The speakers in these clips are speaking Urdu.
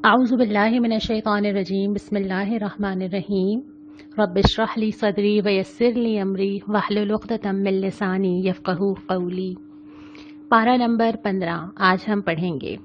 اعوذ باللہ من الشیطان الرجیم بسم اللہ الرحمن الرحیم رب اشرح لی صدری ویسر لی امری واحلل عقدۃ من لسانی یفقہوا قولی۔ پارہ نمبر 15 آج ہم پڑھیں گے۔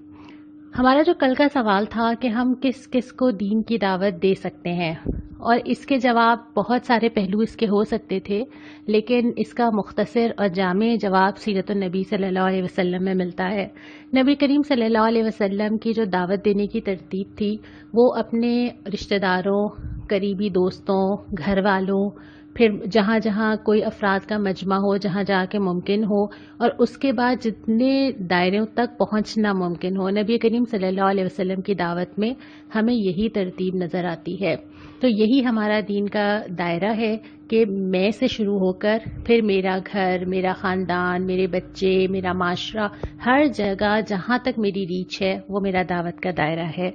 ہمارا جو کل کا سوال تھا کہ ہم کس کس کو دین کی دعوت دے سکتے ہیں، اور اس کے جواب بہت سارے پہلو اس کے ہو سکتے تھے، لیکن اس کا مختصر اور جامع جواب سیرت النبی صلی اللہ علیہ وسلم میں ملتا ہے۔ نبی کریم صلی اللہ علیہ وسلم کی جو دعوت دینے کی ترتیب تھی وہ اپنے رشتہ داروں، قریبی دوستوں، گھر والوں، پھر جہاں جہاں کوئی افراد کا مجمع ہو، جہاں جا کے ممکن ہو، اور اس کے بعد جتنے دائروں تک پہنچنا ممکن ہو، نبی کریم صلی اللہ علیہ وسلم کی دعوت میں ہمیں یہی ترتیب نظر آتی ہے۔ تو یہی ہمارا دین کا دائرہ ہے کہ میں سے شروع ہو کر پھر میرا گھر، میرا خاندان، میرے بچے، میرا معاشرہ، ہر جگہ جہاں تک میری ریچ ہے وہ میرا دعوت کا دائرہ ہے۔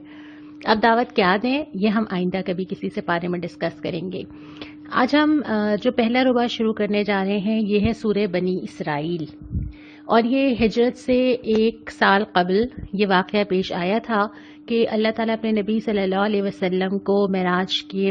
اب دعوت کیا دیں یہ ہم آئندہ کبھی کسی سے بارے میں ڈسکس کریں گے۔ آج ہم جو پہلا ربع شروع کرنے جا رہے ہیں یہ ہے سورہ بنی اسرائیل، اور یہ ہجرت سے 1 سال قبل یہ واقعہ پیش آیا تھا کہ اللہ تعالیٰ اپنے نبی صلی اللہ علیہ وسلم کو معراج کے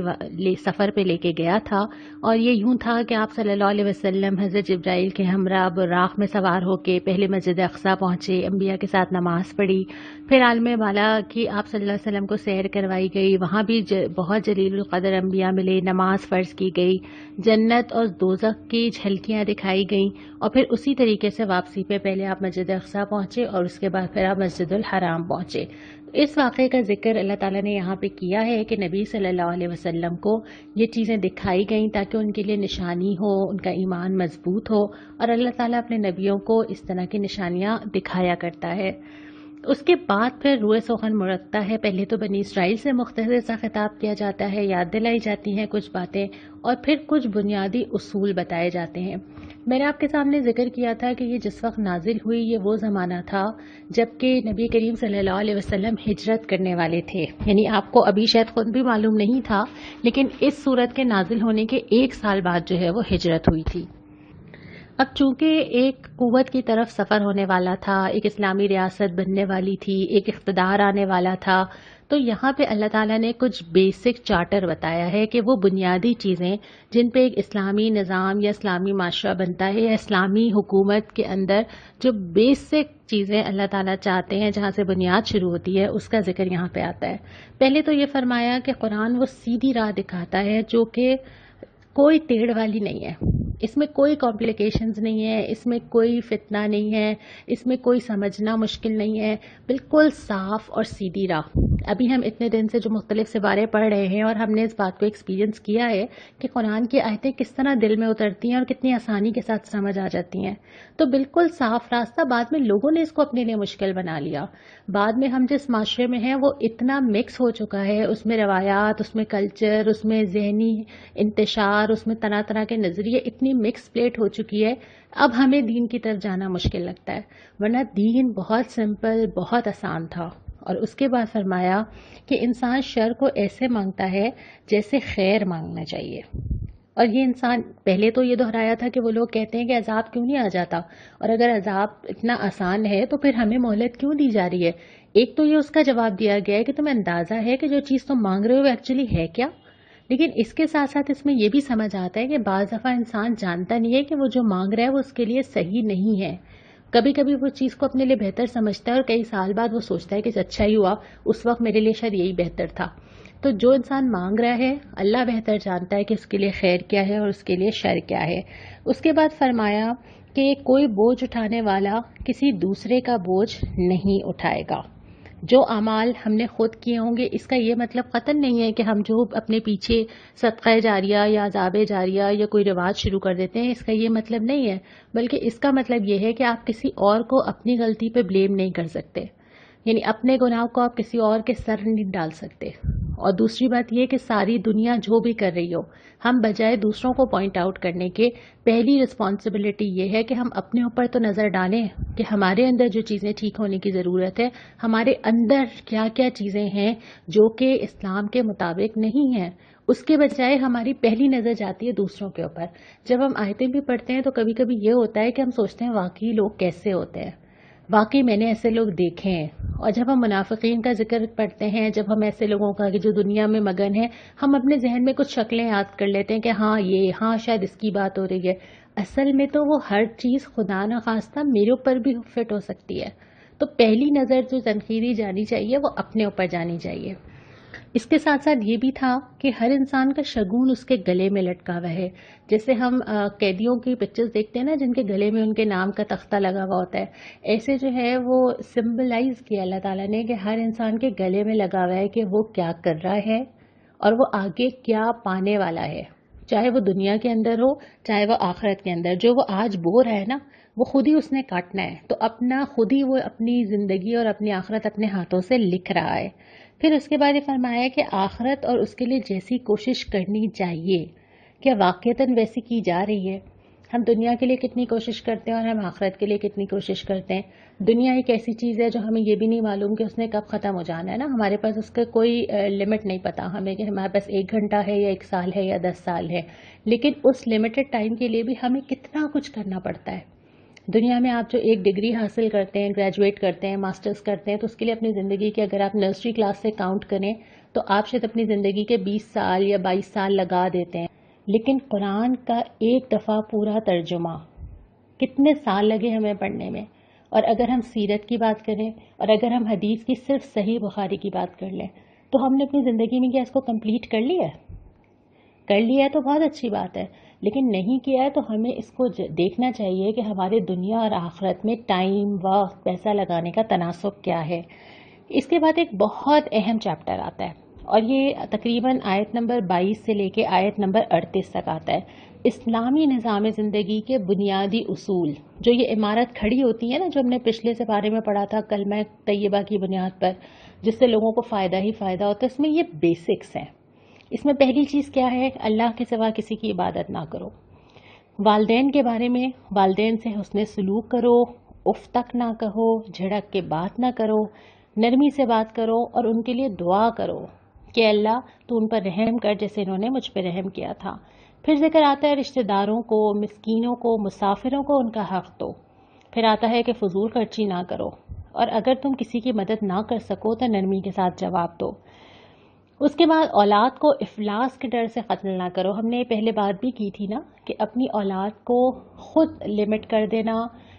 سفر پہ لے کے گیا تھا، اور یہ یوں تھا کہ آپ صلی اللہ علیہ وسلم حضرت جبرائیل کے ہمراہ براق میں سوار ہو کے پہلے مسجد اقصیٰ پہنچے، انبیاء کے ساتھ نماز پڑھی، پھر عالم بالا کی آپ صلی اللہ علیہ وسلم کو سیر کروائی گئی، وہاں بھی بہت جلیل القدر انبیاء ملے، نماز فرض کی گئی، جنت اور دوزخ کی جھلکیاں دکھائی گئیں، اور پھر اسی طریقے سے واپسی پہ پہلے آپ مسجد اقصیٰ پہنچے اور اس کے بعد پھر آپ مسجد الحرام پہنچے۔ اس واقعے کا ذکر اللہ تعالیٰ نے یہاں پہ کیا ہے کہ نبی صلی اللہ علیہ وسلم کو یہ چیزیں دکھائی گئیں تاکہ ان کے لیے نشانی ہو، ان کا ایمان مضبوط ہو، اور اللہ تعالیٰ اپنے نبیوں کو اس طرح کی نشانیاں دکھایا کرتا ہے۔ اس کے بعد پھر روئے سخن مرتا ہے، پہلے تو بنی اسرائیل سے مختصر سا خطاب کیا جاتا ہے، یاد دلائی جاتی ہیں کچھ باتیں، اور پھر کچھ بنیادی اصول بتائے جاتے ہیں۔ میں نے آپ کے سامنے ذکر کیا تھا کہ یہ جس وقت نازل ہوئی یہ وہ زمانہ تھا جب کہ نبی کریم صلی اللہ علیہ وسلم ہجرت کرنے والے تھے، یعنی آپ کو ابھی شاید خود بھی معلوم نہیں تھا، لیکن اس صورت کے نازل ہونے کے 1 سال بعد جو ہے وہ ہجرت ہوئی تھی۔ اب چونکہ ایک قوت کی طرف سفر ہونے والا تھا، ایک اسلامی ریاست بننے والی تھی، ایک اقتدار آنے والا تھا، تو یہاں پہ اللہ تعالیٰ نے کچھ بیسک چارٹر بتایا ہے کہ وہ بنیادی چیزیں جن پہ ایک اسلامی نظام یا اسلامی معاشرہ بنتا ہے، یا اسلامی حکومت کے اندر جو بیسک چیزیں اللہ تعالیٰ چاہتے ہیں جہاں سے بنیاد شروع ہوتی ہے اس کا ذکر یہاں پہ آتا ہے۔ پہلے تو یہ فرمایا کہ قرآن وہ سیدھی راہ دکھاتا ہے جو کہ کوئی ٹیڑھ والی نہیں ہے، اس میں کوئی کمپلیکیشنز نہیں ہے، اس میں کوئی فتنہ نہیں ہے، اس میں کوئی سمجھنا مشکل نہیں ہے، بالکل صاف اور سیدھی راہ۔ ابھی ہم اتنے دن سے جو مختلف سپارے پڑھ رہے ہیں اور ہم نے اس بات کو ایکسپیرینس کیا ہے کہ قرآن کی آیتیں کس طرح دل میں اترتی ہیں اور کتنی آسانی کے ساتھ سمجھ آ جاتی ہیں۔ تو بالکل صاف راستہ، بعد میں لوگوں نے اس کو اپنے لیے مشکل بنا لیا۔ بعد میں ہم جس معاشرے میں ہیں وہ اتنا مکس ہو چکا ہے، اس میں روایات، اس میں کلچر، اس میں ذہنی انتشار، اس میں طرح طرح کے نظریے، اتنی مکس پلیٹ ہو چکی ہے، اب ہمیں دین کی طرف جانا مشکل لگتا ہے، ورنہ دین بہت سمپل، بہت آسان تھا۔ اور اس کے بعد فرمایا کہ انسان شر کو ایسے مانگتا ہے جیسے خیر مانگنا چاہیے۔ اور یہ انسان پہلے تو یہ دہرایا تھا کہ وہ لوگ کہتے ہیں کہ عذاب کیوں نہیں آ جاتا، اور اگر عذاب اتنا آسان ہے تو پھر ہمیں مہلت کیوں دی جا رہی ہے۔ ایک تو یہ اس کا جواب دیا گیا ہے کہ تمہیں اندازہ ہے کہ جو چیز تم مانگ رہے ہو وہ ایکچولی ہے کیا، لیکن اس کے ساتھ ساتھ اس میں یہ بھی سمجھ آتا ہے کہ بعض دفعہ انسان جانتا نہیں ہے کہ وہ جو مانگ رہا ہے وہ اس کے لیے صحیح نہیں ہے۔ کبھی کبھی وہ چیز کو اپنے لیے بہتر سمجھتا ہے اور کئی سال بعد وہ سوچتا ہے کہ اچھا ہی ہوا، اس وقت میرے لیے شاید یہی بہتر تھا۔ تو جو انسان مانگ رہا ہے اللہ بہتر جانتا ہے کہ اس کے لیے خیر کیا ہے اور اس کے لیے شر کیا ہے۔ اس کے بعد فرمایا کہ کوئی بوجھ اٹھانے والا کسی دوسرے کا بوجھ نہیں اٹھائے گا۔ جو اعمال ہم نے خود کیے ہوں گے، اس کا یہ مطلب قطعاً نہیں ہے کہ ہم جو اپنے پیچھے صدقہ جاریہ یا عذاب جاریہ یا کوئی رواج شروع کر دیتے ہیں، اس کا یہ مطلب نہیں ہے، بلکہ اس کا مطلب یہ ہے کہ آپ کسی اور کو اپنی غلطی پہ بلیم نہیں کر سکتے، یعنی اپنے گناہ کو آپ کسی اور کے سر نہیں ڈال سکتے۔ اور دوسری بات یہ کہ ساری دنیا جو بھی کر رہی ہو، ہم بجائے دوسروں کو پوائنٹ آؤٹ کرنے کے پہلی رسپانسبلٹی یہ ہے کہ ہم اپنے اوپر تو نظر ڈالیں کہ ہمارے اندر جو چیزیں ٹھیک ہونے کی ضرورت ہے، ہمارے اندر کیا کیا چیزیں ہیں جو کہ اسلام کے مطابق نہیں ہیں۔ اس کے بجائے ہماری پہلی نظر جاتی ہے دوسروں کے اوپر۔ جب ہم آیتیں بھی پڑھتے ہیں تو کبھی کبھی یہ ہوتا ہے کہ ہم سوچتے ہیں واقعی لوگ کیسے ہوتے ہیں، واقعی میں نے ایسے لوگ دیکھے ہیں. اور جب ہم منافقین کا ذکر پڑھتے ہیں، جب ہم ایسے لوگوں کا کہ جو دنیا میں مگن ہیں، ہم اپنے ذہن میں کچھ شکلیں یاد کر لیتے ہیں کہ ہاں شاید اس کی بات ہو رہی ہے. اصل میں تو وہ ہر چیز خدا نخواستہ میرے اوپر بھی فٹ ہو سکتی ہے. تو پہلی نظر جو تنقیدی جانی چاہیے وہ اپنے اوپر جانی چاہیے. اس کے ساتھ ساتھ یہ بھی تھا کہ ہر انسان کا شگون اس کے گلے میں لٹکا ہوا ہے. جیسے ہم قیدیوں کی پکچرز دیکھتے ہیں نا، جن کے گلے میں ان کے نام کا تختہ لگا ہوا ہوتا ہے، ایسے جو ہے وہ سمبلائز کیا اللہ تعالیٰ نے کہ ہر انسان کے گلے میں لگا ہوا ہے کہ وہ کیا کر رہا ہے اور وہ آگے کیا پانے والا ہے. چاہے وہ دنیا کے اندر ہو، چاہے وہ آخرت کے اندر. جو وہ آج بو رہا ہے نا، وہ خود ہی اس نے کاٹنا ہے. تو اپنا خود ہی وہ اپنی زندگی اور اپنی آخرت اپنے ہاتھوں سے لکھ رہا ہے. پھر اس کے بعد یہ فرمایا کہ آخرت اور اس کے لیے جیسی کوشش کرنی چاہیے، کیا واقعتاً ویسی کی جا رہی ہے؟ ہم دنیا کے لیے کتنی کوشش کرتے ہیں اور ہم آخرت کے لیے کتنی کوشش کرتے ہیں؟ دنیا ایک ایسی چیز ہے جو ہمیں یہ بھی نہیں معلوم کہ اس نے کب ختم ہو جانا ہے نا. ہمارے پاس اس کا کوئی لمٹ نہیں پتا ہمیں کہ ہمارے پاس 1 گھنٹہ ہے یا 1 سال ہے یا 10 سال ہے. لیکن اس لمیٹڈ ٹائم کے لیے بھی ہمیں کتنا کچھ کرنا پڑتا ہے. دنیا میں آپ جو ایک ڈگری حاصل کرتے ہیں، گریجویٹ کرتے ہیں، ماسٹرز کرتے ہیں، تو اس کے لیے اپنی زندگی کے اگر آپ نرسری کلاس سے کاؤنٹ کریں تو آپ شاید اپنی زندگی کے 20 سال یا 22 سال لگا دیتے ہیں. لیکن قرآن کا ایک دفعہ پورا ترجمہ کتنے سال لگے ہمیں پڑھنے میں. اور اگر ہم سیرت کی بات کریں اور اگر ہم حدیث کی صرف صحیح بخاری کی بات کر لیں تو ہم نے اپنی زندگی میں کیا اس کو کمپلیٹ کر لیا ہے تو بہت اچھی بات ہے. لیکن نہیں کیا ہے تو ہمیں اس کو دیکھنا چاہیے کہ ہمارے دنیا اور آخرت میں ٹائم، وقت، پیسہ لگانے کا تناسب کیا ہے. اس کے بعد ایک بہت اہم چیپٹر آتا ہے اور یہ تقریباً آیت نمبر 22 سے لے کے آیت نمبر 38 تک آتا ہے. اسلامی نظام زندگی کے بنیادی اصول. جو یہ عمارت کھڑی ہوتی ہے نا، جو ہم نے پچھلے سے بارے میں پڑھا تھا کلمہ طیبہ کی بنیاد پر، جس سے لوگوں کو فائدہ ہی فائدہ ہوتا ہے، اس میں یہ بیسکس ہیں. اس میں پہلی چیز کیا ہے؟ اللہ کے سوا کسی کی عبادت نہ کرو. والدین کے بارے میں، والدین سے حسن سلوک کرو، اف تک نہ کہو، جھڑک کے بات نہ کرو، نرمی سے بات کرو اور ان کے لیے دعا کرو کہ اللہ تو ان پر رحم کر جیسے انہوں نے مجھ پہ رحم کیا تھا. پھر ذکر آتا ہے رشتہ داروں کو، مسکینوں کو، مسافروں کو ان کا حق دو. پھر آتا ہے کہ فضول خرچی نہ کرو، اور اگر تم کسی کی مدد نہ کر سکو تو نرمی کے ساتھ جواب دو. اس کے بعد اولاد کو افلاس کے ڈر سے قتل نہ کرو. ہم نے پہلے بات بھی کی تھی نا کہ اپنی اولاد کو خود لمٹ کر دینا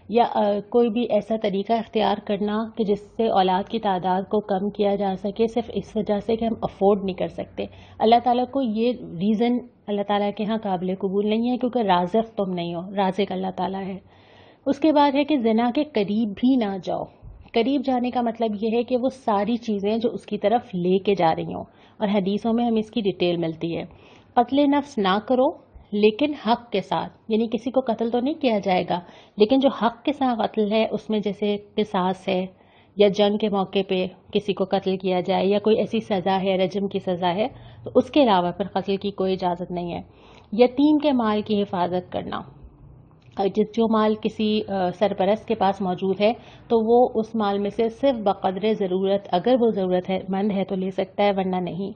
یا کوئی بھی ایسا طریقہ اختیار کرنا کہ جس سے اولاد کی تعداد کو کم کیا جا سکے، صرف اس وجہ سے کہ ہم افورڈ نہیں کر سکتے. اللہ تعالیٰ کو یہ ریزن اللہ تعالیٰ کے ہاں قابل قبول نہیں ہے، کیونکہ رازق تم نہیں ہو، رازق اللہ تعالیٰ ہے. اس کے بعد ہے کہ زنا کے قریب بھی نہ جاؤ. قریب جانے کا مطلب یہ ہے کہ وہ ساری چیزیں جو اس کی طرف لے کے جا رہی ہوں، اور حدیثوں میں ہمیں اس کی ڈیٹیل ملتی ہے. قتل نفس نہ کرو لیکن حق کے ساتھ، یعنی کسی کو قتل تو نہیں کیا جائے گا، لیکن جو حق کے ساتھ قتل ہے اس میں جیسے قصاص ہے یا جنگ کے موقع پہ کسی کو قتل کیا جائے یا کوئی ایسی سزا ہے، رجم کی سزا ہے، تو اس کے علاوہ پھر قتل کی کوئی اجازت نہیں ہے. یتیم کے مال کی حفاظت کرنا. جو مال کسی سرپرست کے پاس موجود ہے تو وہ اس مال میں سے صرف بقدر ضرورت، اگر وہ ضرورت مند ہے تو لے سکتا ہے، ورنہ نہیں.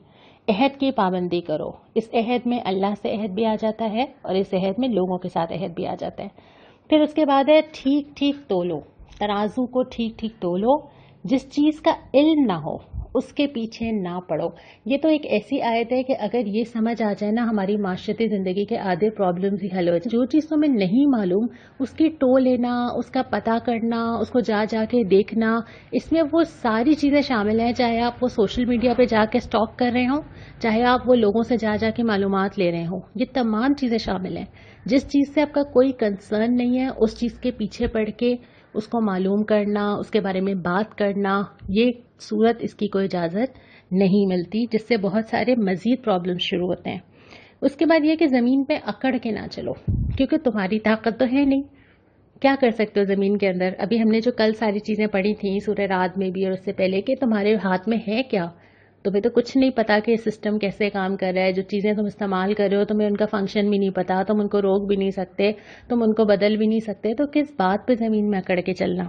عہد کی پابندی کرو. اس عہد میں اللہ سے عہد بھی آ جاتا ہے اور اس عہد میں لوگوں کے ساتھ عہد بھی آ جاتا ہے. پھر اس کے بعد ہے ٹھیک ٹھیک تولو. ترازو کو ٹھیک ٹھیک تولو. جس چیز کا علم نہ ہو اس کے پیچھے نہ پڑو. یہ تو ایک ایسی آیت ہے کہ اگر یہ سمجھ آ جائے نا، ہماری معاشرتی زندگی کے آدھے پرابلمز ہی حل ہو جائیں. جو چیز تمہیں نہیں معلوم اس کی ٹو لینا، اس کا پتہ کرنا، اس کو جا کے دیکھنا، اس میں وہ ساری چیزیں شامل ہیں. چاہے آپ وہ سوشل میڈیا پہ جا کے سٹاک کر رہے ہوں، چاہے آپ وہ لوگوں سے جا کے معلومات لے رہے ہوں، یہ تمام چیزیں شامل ہیں. جس چیز سے آپ کا کوئی کنسرن نہیں ہے اس چیز کے پیچھے پڑ کے اس کو معلوم کرنا، اس کے بارے میں بات کرنا، یہ صورت اس کی کوئی اجازت نہیں ملتی، جس سے بہت سارے مزید پرابلم شروع ہوتے ہیں. اس کے بعد یہ کہ زمین پہ اکڑ کے نہ چلو، کیونکہ تمہاری طاقت تو ہے نہیں. کیا کر سکتے ہو زمین کے اندر؟ ابھی ہم نے جو کل ساری چیزیں پڑھی تھیں سورہ رعد میں بھی اور اس سے پہلے، کہ تمہارے ہاتھ میں ہے کیا؟ تمہیں تو کچھ نہیں پتا کہ سسٹم کیسے کام کر رہا ہے. جو چیزیں تم استعمال کر رہے ہو تمہیں ان کا فنکشن بھی نہیں پتا، تم ان کو روک بھی نہیں سکتے، تم ان کو بدل بھی نہیں سکتے، تو کس بات پہ زمین میں اکڑ کے چلنا.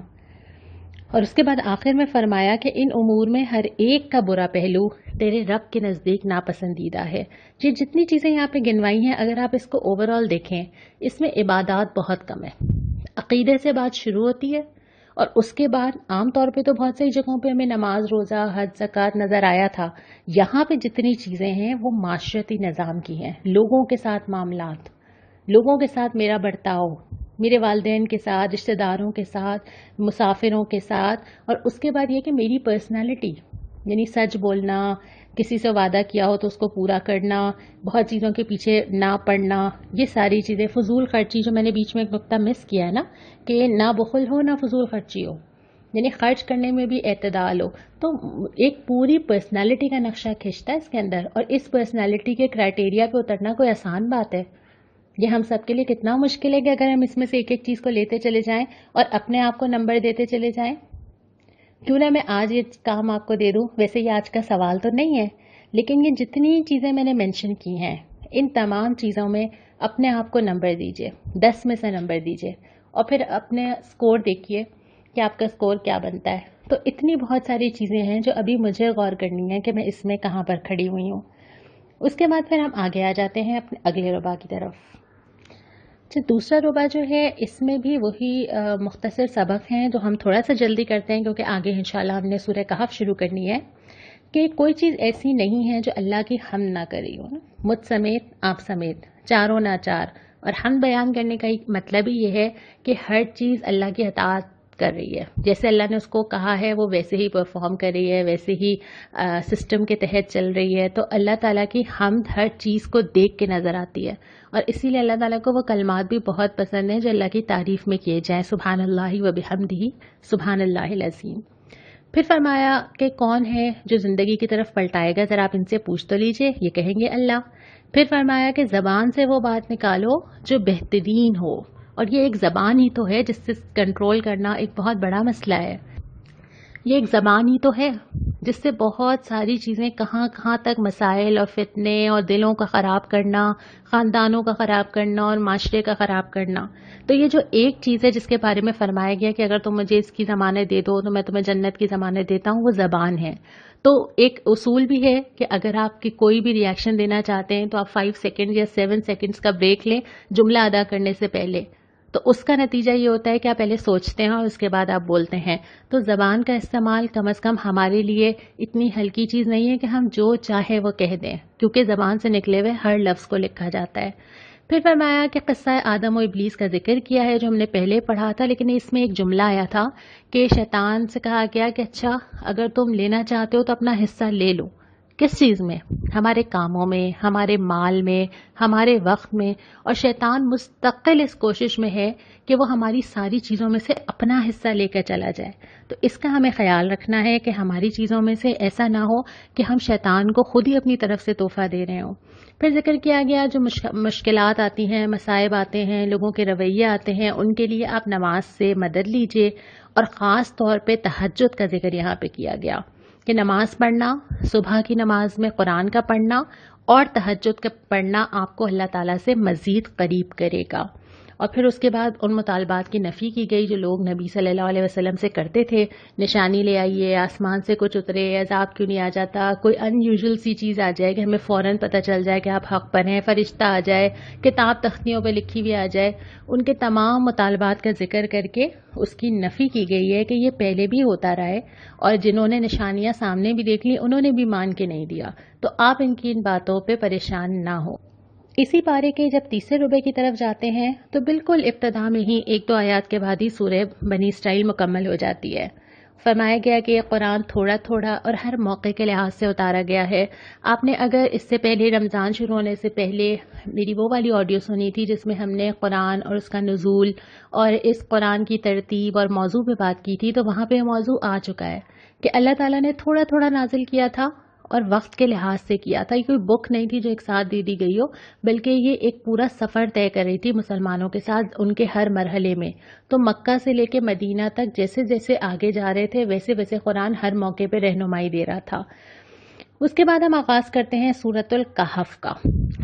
اور اس کے بعد آخر میں فرمایا کہ ان امور میں ہر ایک کا برا پہلو تیرے رب کے نزدیک ناپسندیدہ ہے. یہ جتنی چیزیں یہاں پہ گنوائی ہیں، اگر آپ اس کو اوور آل دیکھیں، اس میں عبادات بہت کم ہے. عقیدے سے بات شروع ہوتی ہے اور اس کے بعد عام طور پہ تو بہت سی جگہوں پہ ہمیں نماز، روزہ، حج، زکوٰۃ نظر آیا تھا. یہاں پہ جتنی چیزیں ہیں وہ معاشرتی نظام کی ہیں، لوگوں کے ساتھ معاملات، لوگوں کے ساتھ میرا برتاؤ، میرے والدین کے ساتھ، رشتہ داروں کے ساتھ، مسافروں کے ساتھ. اور اس کے بعد یہ کہ میری پرسنالٹی، یعنی سچ بولنا، کسی سے وعدہ کیا ہو تو اس کو پورا کرنا، بہت چیزوں کے پیچھے نہ پڑنا، یہ ساری چیزیں. فضول خرچی، جو میں نے بیچ میں ایک نقطہ مس کیا ہے نا، کہ نہ بخل ہو نہ فضول خرچی ہو، یعنی خرچ کرنے میں بھی اعتدال ہو. تو ایک پوری پرسنالٹی کا نقشہ کھنچتا ہے اس کے اندر. اور اس پرسنالٹی کے کرائٹیریا پہ اترنا کوئی آسان بات ہے؟ یہ ہم سب کے لیے کتنا مشکل ہے کہ اگر ہم اس میں سے ایک ایک چیز کو لیتے چلے جائیں اور اپنے آپ کو نمبر دیتے چلے جائیں. کیوں نہ میں آج یہ کام آپ کو دے دوں. ویسے یہ آج کا سوال تو نہیں ہے، لیکن یہ جتنی چیزیں میں نے مینشن کی ہیں، ان تمام چیزوں میں اپنے آپ کو نمبر دیجئے، 10 میں سے نمبر دیجئے، اور پھر اپنے سکور دیکھیے کہ آپ کا سکور کیا بنتا ہے. تو اتنی بہت ساری چیزیں ہیں جو ابھی مجھے غور کرنی ہے کہ میں اس میں کہاں پر کھڑی ہوئی ہوں. اس کے بعد پھر ہم آگے آ جاتے ہیں اپنے اگلے ربع کی طرف. دوسرا ربع جو ہے، اس میں بھی وہی مختصر سبق ہیں جو ہم تھوڑا سا جلدی کرتے ہیں کیونکہ آگے انشاءاللہ ہم نے سورہ کہف شروع کرنی ہے. کہ کوئی چیز ایسی نہیں ہے جو اللہ کی حمد نہ کری ہو. مجھ سمیت، آپ سمیت، چاروں ناچار. اور حمد بیان کرنے کا مطلب ہی یہ ہے کہ ہر چیز اللہ کی اطاعت کر رہی ہے، جیسے اللہ نے اس کو کہا ہے وہ ویسے ہی پرفارم کر رہی ہے، ویسے ہی سسٹم کے تحت چل رہی ہے. تو اللہ تعالیٰ کی حمد ہر چیز کو دیکھ کے نظر آتی ہے، اور اسی لیے اللہ تعالیٰ کو وہ کلمات بھی بہت پسند ہیں جو اللہ کی تعریف میں کیے جائیں. سبحان اللہ و بحمدہ، سبحان اللہ العظیم. پھر فرمایا کہ کون ہے جو زندگی کی طرف پلٹائے گا، ذرا آپ ان سے پوچھ تو لیجئے. یہ کہیں گے اللہ. پھر فرمایا کہ زبان سے وہ بات نکالو جو بہترین ہو. اور یہ ایک زبان ہی تو ہے جس سے کنٹرول کرنا ایک بہت بڑا مسئلہ ہے. یہ ایک زبان ہی تو ہے جس سے بہت ساری چیزیں کہاں کہاں تک مسائل اور فتنے اور دلوں کا خراب کرنا، خاندانوں کا خراب کرنا اور معاشرے کا خراب کرنا. تو یہ جو ایک چیز ہے جس کے بارے میں فرمایا گیا کہ اگر تم مجھے اس کی ضمانت دے دو تو میں تمہیں جنت کی ضمانت دیتا ہوں، وہ زبان ہے. تو ایک اصول بھی ہے کہ اگر آپ کی کوئی بھی ریاکشن دینا چاہتے ہیں تو آپ 5 سیکنڈ یا 7 سیکنڈز کا بریک لیں جملہ ادا کرنے سے پہلے. تو اس کا نتیجہ یہ ہوتا ہے کہ آپ پہلے سوچتے ہیں اور اس کے بعد آپ بولتے ہیں. تو زبان کا استعمال کم از کم ہمارے لیے اتنی ہلکی چیز نہیں ہے کہ ہم جو چاہے وہ کہہ دیں، کیونکہ زبان سے نکلے ہوئے ہر لفظ کو لکھا جاتا ہے. پھر فرمایا کہ قصہ آدم و ابلیس کا ذکر کیا ہے جو ہم نے پہلے پڑھا تھا، لیکن اس میں ایک جملہ آیا تھا کہ شیطان سے کہا گیا کہ اچھا اگر تم لینا چاہتے ہو تو اپنا حصہ لے لو. کس چیز میں؟ ہمارے کاموں میں، ہمارے مال میں، ہمارے وقت میں. اور شیطان مستقل اس کوشش میں ہے کہ وہ ہماری ساری چیزوں میں سے اپنا حصہ لے کر چلا جائے. تو اس کا ہمیں خیال رکھنا ہے کہ ہماری چیزوں میں سے ایسا نہ ہو کہ ہم شیطان کو خود ہی اپنی طرف سے تحفہ دے رہے ہوں. پھر ذکر کیا گیا جو مشکلات آتی ہیں، مصائب آتے ہیں، لوگوں کے رویے آتے ہیں، ان کے لیے آپ نماز سے مدد لیجئے. اور خاص طور پہ تہجد کا ذکر یہاں پہ کیا گیا کہ نماز پڑھنا، صبح کی نماز میں قرآن کا پڑھنا اور تہجد کا پڑھنا آپ کو اللہ تعالیٰ سے مزید قریب کرے گا. اور پھر اس کے بعد ان مطالبات کی نفی کی گئی جو لوگ نبی صلی اللہ علیہ وسلم سے کرتے تھے. نشانی لے آئیے، آسمان سے کچھ اترے، عذاب کیوں نہیں آ جاتا، کوئی ان یوزول سی چیز آ جائے کہ ہمیں فوراً پتہ چل جائے کہ آپ حق پر ہیں، فرشتہ آ جائے، کتاب تختیوں پہ لکھی ہوئی آ جائے. ان کے تمام مطالبات کا ذکر کر کے اس کی نفی کی گئی ہے کہ یہ پہلے بھی ہوتا رہا ہے، اور جنہوں نے نشانیاں سامنے بھی دیکھ لی انہوں نے بھی مان کے نہیں دیا. تو آپ ان کی ان باتوں پہ پریشان نہ ہو. اسی پارے کے جب تیسرے ربع کی طرف جاتے ہیں تو بالکل ابتدا میں ہی 1-2 آیات کے بعد ہی سورہ بنی اسرائیل مکمل ہو جاتی ہے. فرمایا گیا کہ یہ قرآن تھوڑا تھوڑا اور ہر موقع کے لحاظ سے اتارا گیا ہے. آپ نے اگر اس سے پہلے رمضان شروع ہونے سے پہلے میری وہ والی آڈیو سنی تھی جس میں ہم نے قرآن اور اس کا نزول اور اس قرآن کی ترتیب اور موضوع پہ بات کی تھی، تو وہاں پہ یہ موضوع آ چکا ہے کہ اللہ تعالیٰ نے تھوڑا تھوڑا نازل کیا تھا اور وقت کے لحاظ سے کیا تھا. یہ کوئی بک نہیں تھی جو ایک ساتھ دے دی گئی ہو، بلکہ یہ ایک پورا سفر طے کر رہی تھی مسلمانوں کے ساتھ ان کے ہر مرحلے میں. تو مکہ سے لے کے مدینہ تک جیسے جیسے آگے جا رہے تھے ویسے ویسے قرآن ہر موقع پہ رہنمائی دے رہا تھا. اس کے بعد ہم آغاز کرتے ہیں سورۃ الکہف کا.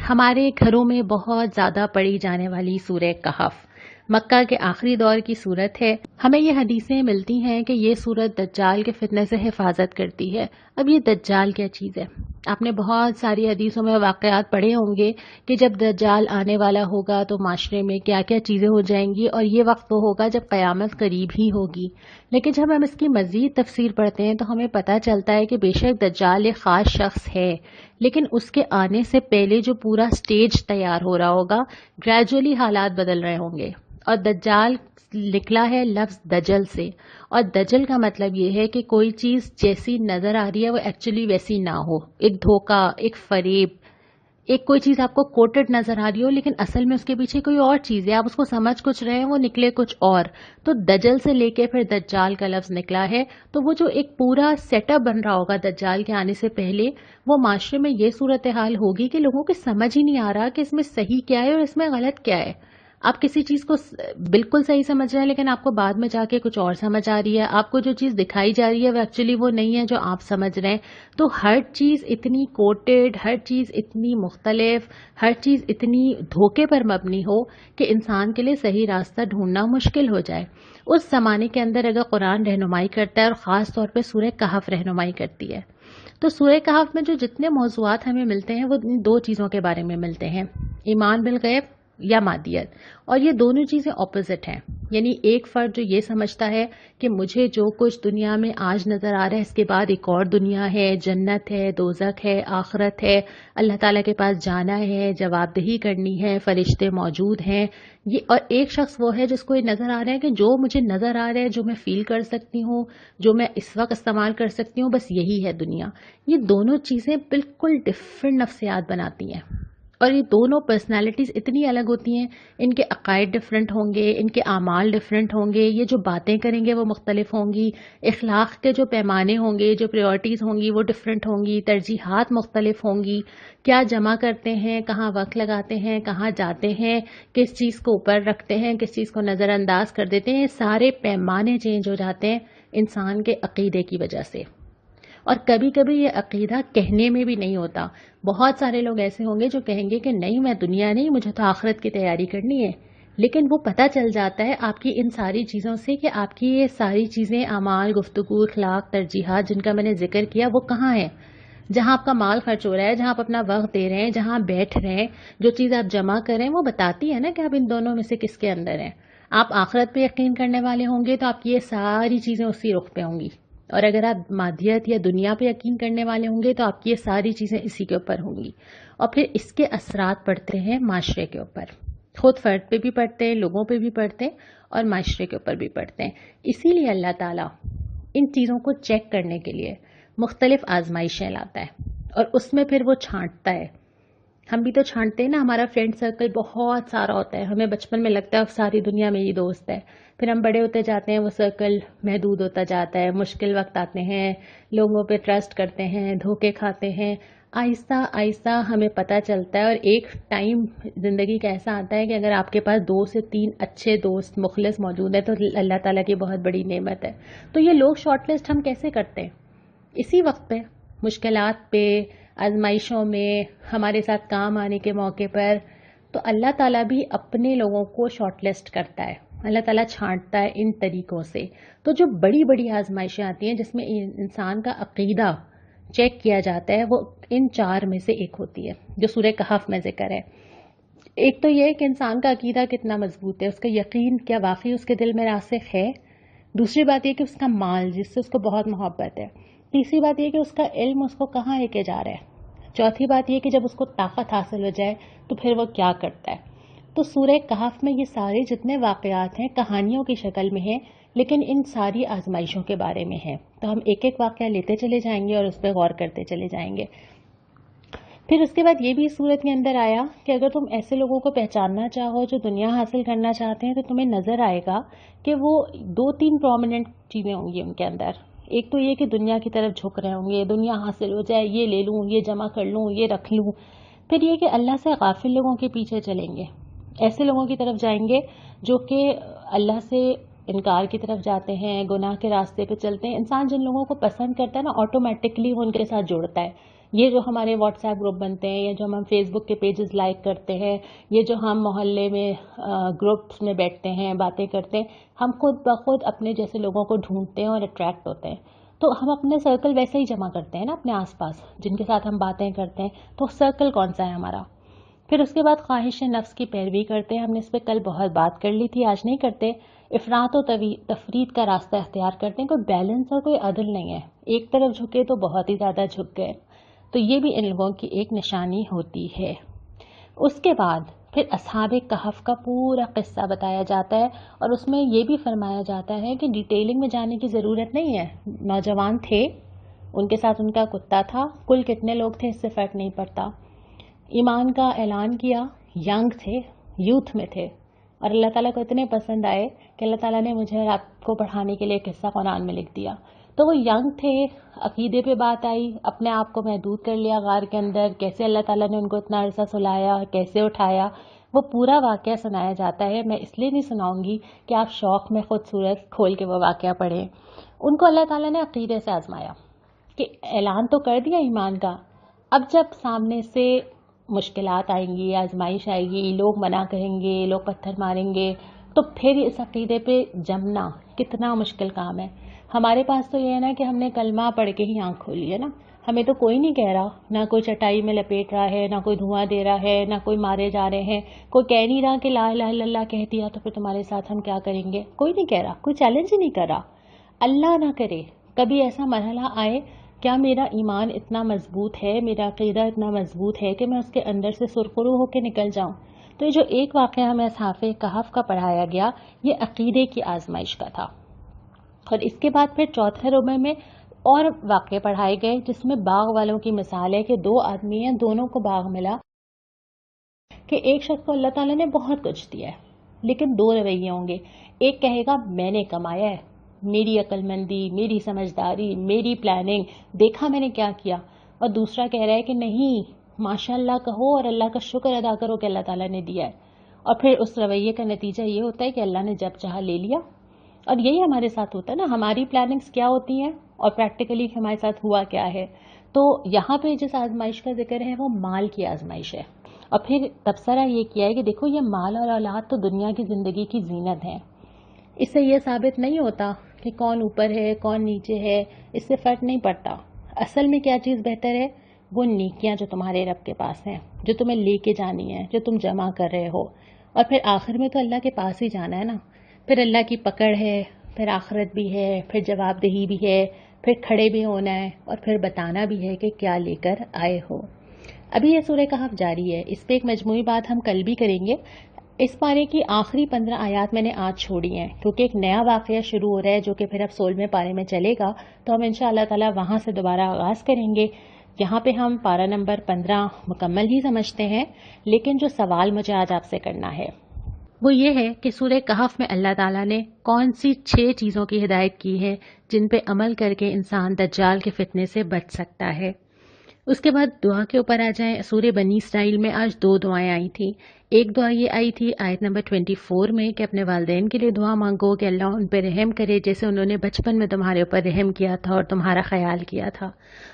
ہمارے گھروں میں بہت زیادہ پڑھی جانے والی سورہ کہف مکہ کے آخری دور کی صورت ہے. ہمیں یہ حدیثیں ملتی ہیں کہ یہ سورت دجال کے فتنے سے حفاظت کرتی ہے. اب یہ دجال کیا چیز ہے؟ آپ نے بہت ساری حدیثوں میں واقعات پڑھے ہوں گے کہ جب دجال آنے والا ہوگا تو معاشرے میں کیا کیا چیزیں ہو جائیں گی، اور یہ وقت وہ ہوگا جب قیامت قریب ہی ہوگی۔ لیکن جب ہم اس کی مزید تفسیر پڑھتے ہیں تو ہمیں پتہ چلتا ہے کہ بے شک دجال ایک خاص شخص ہے، لیکن اس کے آنے سے پہلے جو پورا سٹیج تیار ہو رہا ہوگا، گریجولی حالات بدل رہے ہوں گے۔ اور دجال نکلا ہے لفظ دجل سے، اور دجل کا مطلب یہ ہے کہ کوئی چیز جیسی نظر آ رہی ہے وہ ایکچولی ویسی نہ ہو، ایک دھوکہ، ایک فریب، ایک کوئی چیز آپ کو کوٹڈ نظر آ رہی ہو لیکن اصل میں اس کے پیچھے کوئی اور چیز ہے، آپ اس کو سمجھ کچھ رہے ہیں، وہ نکلے کچھ اور۔ تو دجل سے لے کے پھر دجال کا لفظ نکلا ہے۔ تو وہ جو ایک پورا سیٹ اپ بن رہا ہوگا دجال کے آنے سے پہلے، وہ معاشرے میں یہ صورتحال ہوگی کہ لوگوں کو سمجھ ہی نہیں آ رہا کہ اس میں صحیح کیا ہے اور اس میں غلط کیا ہے۔ آپ کسی چیز کو بالکل صحیح سمجھ رہے ہیں لیکن آپ کو بعد میں جا کے کچھ اور سمجھ آ رہی ہے، آپ کو جو چیز دکھائی جا رہی ہے وہ ایکچولی وہ نہیں ہے جو آپ سمجھ رہے ہیں۔ تو ہر چیز اتنی کوٹڈ، ہر چیز اتنی مختلف، ہر چیز اتنی دھوکے پر مبنی ہو کہ انسان کے لیے صحیح راستہ ڈھونڈنا مشکل ہو جائے۔ اس زمانے کے اندر اگر قرآن رہنمائی کرتا ہے، اور خاص طور پہ سورہ کہف رہنمائی کرتی ہے، تو سورہ کہف میں جو جتنے موضوعات ہمیں ملتے ہیں وہ ان دو چیزوں کے بارے میں ملتے ہیں: ایمان بالغیب یا مادیت۔ اور یہ دونوں چیزیں اپوزٹ ہیں، یعنی ایک فرد جو یہ سمجھتا ہے کہ مجھے جو کچھ دنیا میں آج نظر آ رہا ہے اس کے بعد ایک اور دنیا ہے، جنت ہے، دوزخ ہے، آخرت ہے، اللہ تعالیٰ کے پاس جانا ہے، جواب دہی کرنی ہے، فرشتے موجود ہیں، یہ۔ اور ایک شخص وہ ہے جس کو یہ نظر آ رہا ہے کہ جو مجھے نظر آ رہا ہے، جو میں فیل کر سکتی ہوں، جو میں اس وقت استعمال کر سکتی ہوں، بس یہی ہے دنیا۔ یہ دونوں چیزیں بالکل ڈفرینٹ نفسیات بناتی ہیں، اور یہ دونوں پرسنالٹیز اتنی الگ ہوتی ہیں، ان کے عقائد ڈفرینٹ ہوں گے، ان کے اعمال ڈفرینٹ ہوں گے، یہ جو باتیں کریں گے وہ مختلف ہوں گی، اخلاق کے جو پیمانے ہوں گے، جو پریورٹیز ہوں گی وہ ڈفرینٹ ہوں گی، ترجیحات مختلف ہوں گی، کیا جمع کرتے ہیں، کہاں وقت لگاتے ہیں، کہاں جاتے ہیں، کس چیز کو اوپر رکھتے ہیں، کس چیز کو نظر انداز کر دیتے ہیں، سارے پیمانے چینج ہو جاتے ہیں انسان کے عقیدے کی وجہ سے۔ اور کبھی کبھی یہ عقیدہ کہنے میں بھی نہیں ہوتا۔ بہت سارے لوگ ایسے ہوں گے جو کہیں گے کہ نہیں، میں دنیا نہیں، مجھے تو آخرت کی تیاری کرنی ہے، لیکن وہ پتہ چل جاتا ہے آپ کی ان ساری چیزوں سے کہ آپ کی یہ ساری چیزیں، اعمال، گفتگو، اخلاق، ترجیحات جن کا میں نے ذکر کیا، وہ کہاں ہیں؟ جہاں آپ کا مال خرچ ہو رہا ہے، جہاں آپ اپنا وقت دے رہے ہیں، جہاں آپ بیٹھ رہے ہیں، جو چیز آپ جمع کریں، وہ بتاتی ہے نا کہ آپ ان دونوں میں سے کس کے اندر ہیں۔ آپ آخرت پہ یقین کرنے والے ہوں گے تو آپ کی یہ ساری چیزیں اسی رخ پہ ہوں گی، اور اگر آپ مادیت یا دنیا پہ یقین کرنے والے ہوں گے تو آپ کی یہ ساری چیزیں اسی کے اوپر ہوں گی۔ اور پھر اس کے اثرات پڑتے ہیں معاشرے کے اوپر، خود فرد پہ بھی پڑتے ہیں، لوگوں پہ بھی پڑتے ہیں، اور معاشرے کے اوپر بھی پڑتے ہیں۔ اسی لیے اللہ تعالیٰ ان چیزوں کو چیک کرنے کے لیے مختلف آزمائشیں لاتا ہے، اور اس میں پھر وہ چھانٹتا ہے۔ ہم بھی تو چھانٹتے ہیں نا، ہمارا فرینڈ سرکل بہت سارا ہوتا ہے، ہمیں بچپن میں لگتا ہے ساری دنیا میری دوست ہے، پھر ہم بڑے ہوتے جاتے ہیں، وہ سرکل محدود ہوتا جاتا ہے، مشکل وقت آتے ہیں، لوگوں پہ ٹرسٹ کرتے ہیں، دھوکے کھاتے ہیں، آہستہ آہستہ ہمیں پتہ چلتا ہے۔ اور ایک ٹائم زندگی کا ایسا آتا ہے کہ اگر آپ کے پاس 2 سے 3 اچھے دوست مخلص موجود ہیں تو اللہ تعالیٰ کی بہت بڑی نعمت ہے۔ تو یہ لوگ شارٹ لسٹ ہم کیسے کرتے ہیں؟ اسی وقت پہ، مشکلات پہ، آزمائشوں میں، ہمارے ساتھ کام آنے کے موقع پر۔ تو اللہ تعالیٰ بھی اپنے لوگوں کو شارٹ لسٹ کرتا ہے، اللہ تعالیٰ چھانٹتا ہے ان طریقوں سے۔ تو جو بڑی بڑی آزمائشیں آتی ہیں جس میں انسان کا عقیدہ چیک کیا جاتا ہے، وہ ان 4 میں سے ایک ہوتی ہے جو سورہ کہف میں ذکر ہے۔ ایک تو یہ کہ انسان کا عقیدہ کتنا مضبوط ہے، اس کا یقین کیا واقعی اس کے دل میں راسخ ہے۔ دوسری بات یہ کہ اس کا مال، جس سے اس کو بہت محبت ہے۔ تیسری بات یہ کہ اس کا علم اس کو کہاں لے کے جا رہا ہے۔ چوتھی بات یہ کہ جب اس کو طاقت حاصل ہو جائے تو پھر وہ کیا کرتا ہے۔ تو سورہ کہف میں یہ سارے جتنے واقعات ہیں کہانیوں کی شکل میں ہیں، لیکن ان ساری آزمائشوں کے بارے میں ہیں۔ تو ہم ایک ایک واقعہ لیتے چلے جائیں گے اور اس پہ غور کرتے چلے جائیں گے۔ پھر اس کے بعد یہ بھی اس صورت کے اندر آیا کہ اگر تم ایسے لوگوں کو پہچاننا چاہو جو دنیا حاصل کرنا چاہتے ہیں تو تمہیں نظر آئے گا کہ وہ 2-3 پرومیننٹ چیزیں ہوں گی ان کے اندر۔ ایک تو یہ کہ دنیا کی طرف جھک رہے ہوں گے، دنیا حاصل ہو جائے، یہ لے لوں، یہ جمع کر لوں، یہ رکھ لوں۔ پھر یہ کہ اللہ سے غافل لوگوں کے پیچھے چلیں گے، ایسے لوگوں کی طرف جائیں گے جو کہ اللہ سے انکار کی طرف جاتے ہیں، گناہ کے راستے پہ چلتے ہیں۔ انسان جن لوگوں کو پسند کرتا ہے نا، آٹومیٹکلی وہ ان کے ساتھ جڑتا ہے۔ یہ جو ہمارے واٹس ایپ گروپ بنتے ہیں، یا جو ہم فیس بک کے پیجز لائک کرتے ہیں، یہ جو ہم محلے میں گروپس میں بیٹھتے ہیں، باتیں کرتے ہیں، ہم خود بخود اپنے جیسے لوگوں کو ڈھونڈتے ہیں اور اٹریکٹ ہوتے ہیں۔ تو ہم اپنے سرکل ویسے ہی جمع کرتے ہیں نا اپنے آس پاس جن کے ساتھ ہم باتیں کرتے ہیں، تو سرکل کون سا ہے ہمارا. پھر اس کے بعد خواہش نفس کی پیروی کرتے ہیں. ہم نے اس پہ کل بہت بات کر لی تھی، آج نہیں کرتے. افراط و تفرید کا راستہ اختیار کرتے ہیں. کوئی بیلنس اور کوئی عدل نہیں ہے، ایک طرف جھکے تو بہت ہی زیادہ جھک گئے. تو یہ بھی ان لوگوں کی ایک نشانی ہوتی ہے. اس کے بعد پھر اصحاب کہف کا پورا قصہ بتایا جاتا ہے، اور اس میں یہ بھی فرمایا جاتا ہے کہ ڈیٹیلنگ میں جانے کی ضرورت نہیں ہے. نوجوان تھے، ان کے ساتھ ان کا کتا تھا، کل کتنے لوگ تھے اس سے فرق نہیں پڑتا. ایمان کا اعلان کیا، ینگ تھے، یوتھ میں تھے، اور اللہ تعالیٰ کو اتنے پسند آئے کہ اللہ تعالیٰ نے مجھے آپ کو پڑھانے کے لیے قصہ قرآن میں لکھ دیا. تو وہ ینگ تھے، عقیدے پہ بات آئی، اپنے آپ کو محدود کر لیا غار کے اندر، کیسے اللہ تعالیٰ نے ان کو اتنا عرصہ سلایا، کیسے اٹھایا، وہ پورا واقعہ سنایا جاتا ہے. میں اس لیے نہیں سناؤں گی کہ آپ شوق میں خود سورت کھول کے وہ واقعہ پڑھیں. ان کو اللہ تعالیٰ نے عقیدے سے آزمایا کہ اعلان تو کر دیا ایمان کا، اب جب سامنے سے مشکلات آئیں گی، آزمائش آئے گی، لوگ منع کریں گے، لوگ پتھر ماریں گے، تو پھر اس عقیدے پہ جمنا کتنا مشکل کام ہے. ہمارے پاس تو یہ ہے نا کہ ہم نے کلمہ پڑھ کے ہی آنکھ کھولی ہے نا، ہمیں تو کوئی نہیں کہہ رہا، نہ کوئی چٹائی میں لپیٹ رہا ہے، نہ کوئی دھواں دے رہا ہے، نہ کوئی مارے جا رہے ہیں، کوئی کہہ نہیں رہا کہ لا الہ الا اللہ کہہ دیا تو پھر تمہارے ساتھ ہم کیا کریں گے. کوئی نہیں کہہ رہا، کوئی چیلنج ہی نہیں کر رہا. اللہ نہ کرے کبھی ایسا مرحلہ آئے، کیا میرا ایمان اتنا مضبوط ہے، میرا عقیدہ اتنا مضبوط ہے کہ میں اس کے اندر سے سرخرو ہو کے نکل جاؤں. تو یہ جو ایک واقعہ ہمیں اصحاب کہف کا پڑھایا گیا، یہ عقیدے کی آزمائش کا تھا. اور اس کے بعد پھر چوتھے ربع میں اور واقعے پڑھائے گئے، جس میں باغ والوں کی مثال ہے کہ دو آدمی ہیں، دونوں کو باغ ملا، کہ ایک شخص کو اللہ تعالیٰ نے بہت کچھ دیا ہے، لیکن دو رویے ہوں گے. ایک کہے گا میں نے کمایا ہے، میری عقل مندی، میری سمجھداری، میری پلاننگ، دیکھا میں نے کیا کیا. اور دوسرا کہہ رہا ہے کہ نہیں، ماشاء اللہ کہو اور اللہ کا شکر ادا کرو کہ اللہ تعالیٰ نے دیا ہے. اور پھر اس رویے کا نتیجہ یہ ہوتا ہے کہ اللہ نے جب چاہا لے لیا. اور یہی ہمارے ساتھ ہوتا ہے نا، ہماری پلاننگز کیا ہوتی ہیں اور پریکٹیکلی ہمارے ساتھ ہوا کیا ہے. تو یہاں پہ جس آزمائش کا ذکر ہے وہ مال کی آزمائش ہے. اور پھر تبصرہ یہ کیا ہے کہ دیکھو یہ مال اور اولاد تو دنیا کی زندگی کی زینت ہیں. اس سے یہ ثابت نہیں ہوتا کہ کون اوپر ہے کون نیچے ہے، اس سے فرق نہیں پڑتا. اصل میں کیا چیز بہتر ہے؟ وہ نیکیاں جو تمہارے رب کے پاس ہیں، جو تمہیں لے کے جانی ہے، جو تم جمع کر رہے ہو. اور پھر آخر میں تو اللہ کے پاس ہی جانا ہے نا. پھر اللہ کی پکڑ ہے، پھر آخرت بھی ہے، پھر جواب دہی بھی ہے، پھر کھڑے بھی ہونا ہے، اور پھر بتانا بھی ہے کہ کیا لے کر آئے ہو. ابھی یہ سورہ کہف جاری ہے، اس پہ ایک مجموعی بات ہم کل بھی کریں گے. اس پارے کی آخری 15 آیات میں نے آج چھوڑی ہیں کیونکہ ایک نیا واقعہ شروع ہو رہا ہے جو کہ پھر اب 16ویں پارے میں چلے گا، تو ہم انشاءاللہ تعالی وہاں سے دوبارہ آغاز کریں گے. یہاں پہ ہم پارہ نمبر 15 مکمل ہی سمجھتے ہیں، لیکن جو سوال مجھے آج آپ سے کرنا ہے وہ یہ ہے کہ سورہ کہف میں اللہ تعالیٰ نے کون سی 6 چیزوں کی ہدایت کی ہے جن پہ عمل کر کے انسان دجال کے فتنے سے بچ سکتا ہے. اس کے بعد دعا کے اوپر آ جائیں. سورہ بنی اسرائیل میں آج 2 دعائیں آئی تھیں. ایک دعا یہ آئی تھی آیت نمبر 24 میں کہ اپنے والدین کے لیے دعا مانگو کہ اللہ ان پہ رحم کرے جیسے انہوں نے بچپن میں تمہارے اوپر رحم کیا تھا اور تمہارا خیال کیا تھا.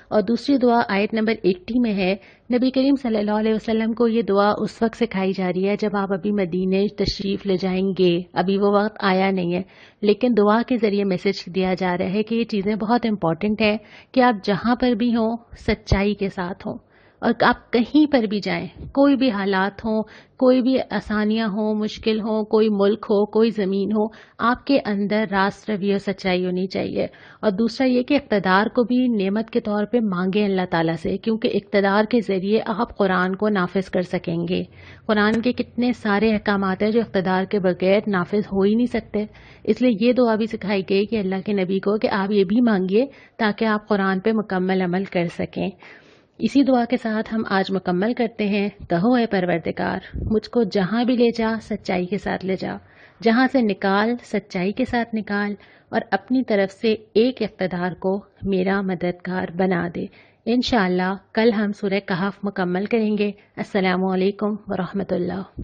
اور دوسری دعا آیت نمبر 80 میں ہے. نبی کریم صلی اللہ علیہ وسلم کو یہ دعا اس وقت سکھائی جا رہی ہے جب آپ ابھی مدینے تشریف لے جائیں گے، ابھی وہ وقت آیا نہیں ہے، لیکن دعا کے ذریعے میسج دیا جا رہا ہے کہ یہ چیزیں بہت امپورٹنٹ ہیں کہ آپ جہاں پر بھی ہوں سچائی کے ساتھ ہوں، اور آپ کہیں پر بھی جائیں، کوئی بھی حالات ہوں، کوئی بھی آسانیاں ہوں، مشکل ہوں، کوئی ملک ہو، کوئی زمین ہو، آپ کے اندر راست روی اور سچائی ہونی چاہیے. اور دوسرا یہ کہ اقتدار کو بھی نعمت کے طور پہ مانگیں اللہ تعالیٰ سے، کیونکہ اقتدار کے ذریعے آپ قرآن کو نافذ کر سکیں گے. قرآن کے کتنے سارے احکامات ہیں جو اقتدار کے بغیر نافذ ہو ہی نہیں سکتے. اس لیے یہ دعا بھی سکھائی گئی کہ اللہ کے نبی کو کہ آپ یہ بھی مانگیے تاکہ آپ قرآن پہ مکمل عمل کر سکیں. اسی دعا کے ساتھ ہم آج مکمل کرتے ہیں. کہو اے پروردگار، مجھ کو جہاں بھی لے جا سچائی کے ساتھ لے جا، جہاں سے نکال سچائی کے ساتھ نکال، اور اپنی طرف سے ایک اقتدار کو میرا مددگار بنا دے. انشاءاللہ کل ہم سورہ کہف مکمل کریں گے. السلام علیکم ورحمۃ اللہ.